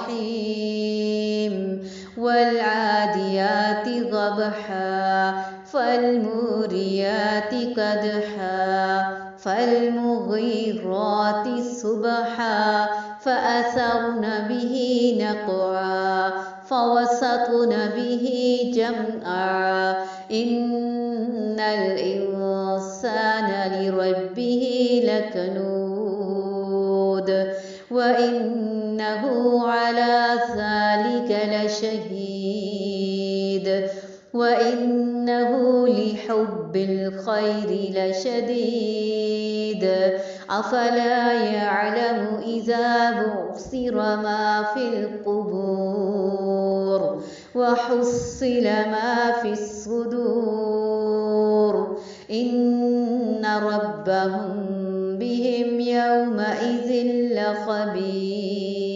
الرحيم والعاديات ضبحا فالموريات قدحا فالمغيرات صبحا فأثرن به نقعا فوسطن به جمعا إن الإنسان لربه لكنود وإنه على ذلك لشهيد وإنه لحب الخير لشديد أفلا يعلم إذا بعثر ما في القبور وحصل ما في الصدور إن ربهم بهم يومئذ لخبير.